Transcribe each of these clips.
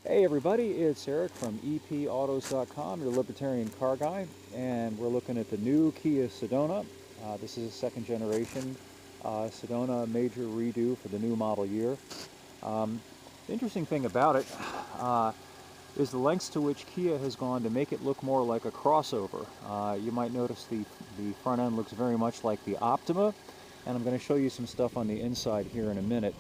Hey everybody, it's Eric from epautos.com, your Libertarian car guy, and we're looking at the new Kia Sedona. This is a second generation Sedona major redo for the new model year. The interesting thing about it is the lengths to which Kia has gone to make it look more like a crossover. You might notice the front end looks very much like the Optima, and I'm going to show you some stuff on the inside here in a minute.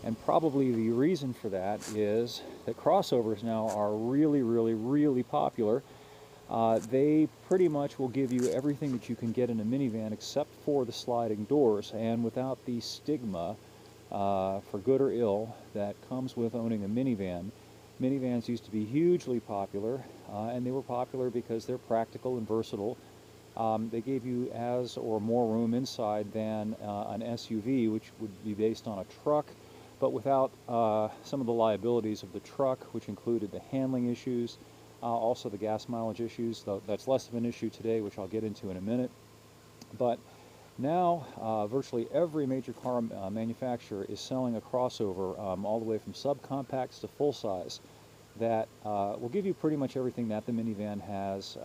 And probably the reason for that is that crossovers now are really popular. They pretty much will give you everything that you can get in a minivan except for the sliding doors, and without the stigma, for good or ill, that comes with owning a minivan. Minivans used to be hugely popular, and they were popular because they're practical and versatile. They gave you as or more room inside than an SUV, which would be based on a truck, but without some of the liabilities of the truck, which included the handling issues, also the gas mileage issues, though that's less of an issue today, which I'll get into in a minute. But now virtually every major car manufacturer is selling a crossover, all the way from subcompacts to full size, that will give you pretty much everything that the minivan has,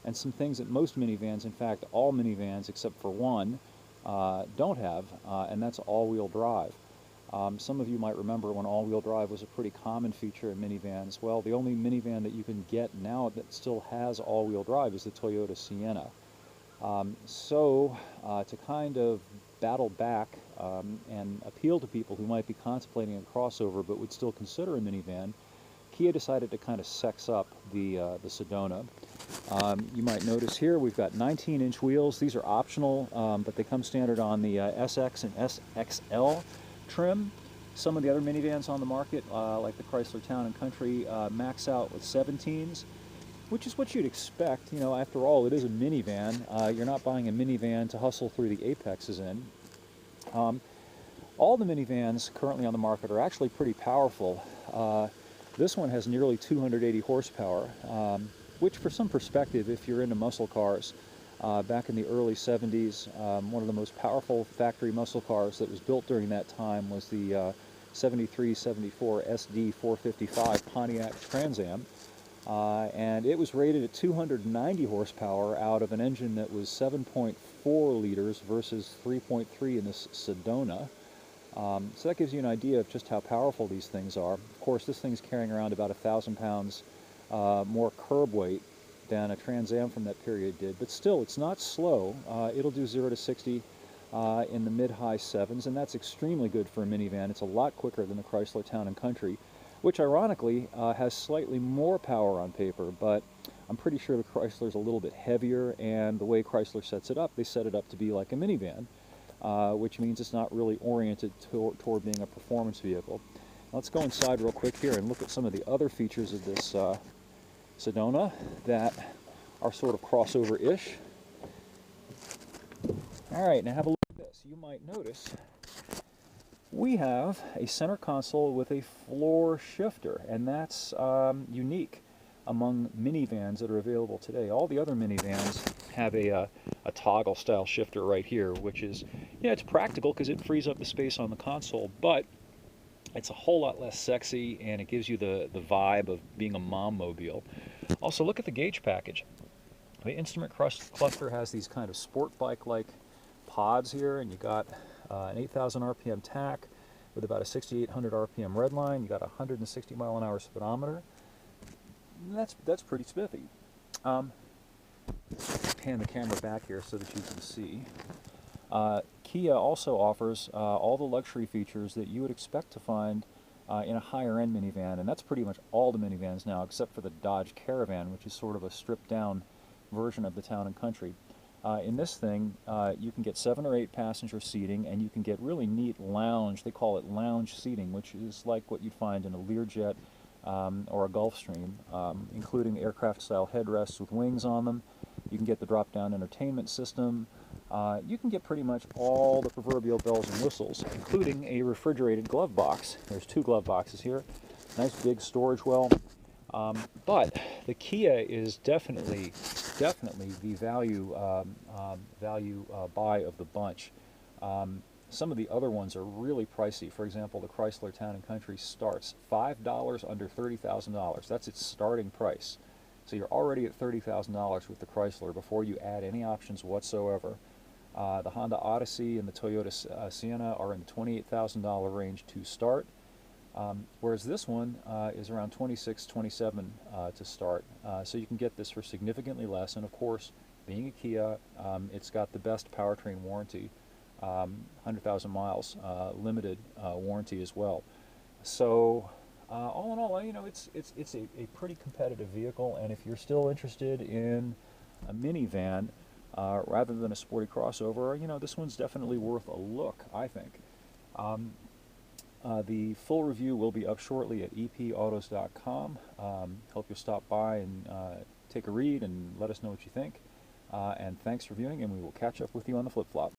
and some things that most minivans, in fact all minivans except for one, don't have, and that's all-wheel drive. Some of you might remember when all-wheel drive was a pretty common feature in minivans. Well, the only minivan that you can get now that still has all-wheel drive is the Toyota Sienna. To kind of battle back and appeal to people who might be contemplating a crossover but would still consider a minivan, Kia decided to kind of sex up the Sedona. You might notice here we've got 19-inch wheels. These are optional, but they come standard on the SX and SXL trim. Some of the other minivans on the market, like the Chrysler Town & Country, max out with 17s, which is what you'd expect. You know, after all, it is a minivan. You're not buying a minivan to hustle through the apexes in. All the minivans currently on the market are actually pretty powerful. This one has nearly 280 horsepower, which for some perspective, if you're into muscle cars, back in the early 70s, one of the most powerful factory muscle cars that was built during that time was the 73-74 SD 455 Pontiac Trans Am, and it was rated at 290 horsepower out of an engine that was 7.4 liters versus 3.3 in this Sedona. So that gives you an idea of just how powerful these things are. Of course, this thing's carrying around about 1,000 pounds more curb weight than a Trans Am from that period did, but still, it's not slow. It'll do 0 to 60 in the mid-high 7s, and that's extremely good for a minivan. It's a lot quicker than the Chrysler Town & Country, which ironically has slightly more power on paper, but I'm pretty sure the Chrysler's a little bit heavier, and the way Chrysler sets it up, they set it up to be like a minivan, which means it's not really oriented toward being a performance vehicle. Now, let's go inside real quick here and look at some of the other features of this Sedona that are sort of crossover-ish. Alright, now have a look at this. You might notice we have a center console with a floor shifter, and that's unique among minivans that are available today. All the other minivans have a toggle style shifter right here, which is, yeah, it's practical because it frees up the space on the console, but it's a whole lot less sexy, and it gives you the vibe of being a mom-mobile. Also, look at the gauge package. The instrument cluster has these kind of sport bike-like pods here, and you got an 8,000 RPM tach with about a 6,800 RPM red line. You got a 160 mile an hour speedometer. That's pretty spiffy. Pan the camera back here so that you can see. Kia also offers all the luxury features that you would expect to find in a higher-end minivan, and that's pretty much all the minivans now, except for the Dodge Caravan, which is sort of a stripped-down version of the Town & Country. In this thing, you can get 7 or 8 passenger seating, and you can get really neat lounge. They call it lounge seating, which is like what you'd find in a Learjet or a Gulfstream, including aircraft-style headrests with wings on them. You can get the drop-down entertainment system. You can get pretty much all the proverbial bells and whistles, including a refrigerated glove box. There's 2 glove boxes here. Nice big storage well. But the Kia is definitely the value buy of the bunch. Some of the other ones are really pricey. For example, the Chrysler Town & Country starts $5 under $30,000. That's its starting price. So you're already at $30,000 with the Chrysler before you add any options whatsoever. The Honda Odyssey and the Toyota Sienna are in the $28,000 range to start, whereas this one is around $26,000, $27,000 to start. So you can get this for significantly less, and of course, being a Kia, it's got the best powertrain warranty, 100,000 miles limited warranty as well. So all in all, you know, it's a pretty competitive vehicle, and if you're still interested in a minivan rather than a sporty crossover, you know, this one's definitely worth a look, I think. The full review will be up shortly at epautos.com. Hope you'll stop by and take a read and let us know what you think. And thanks for viewing, and we will catch up with you on the flip-flop.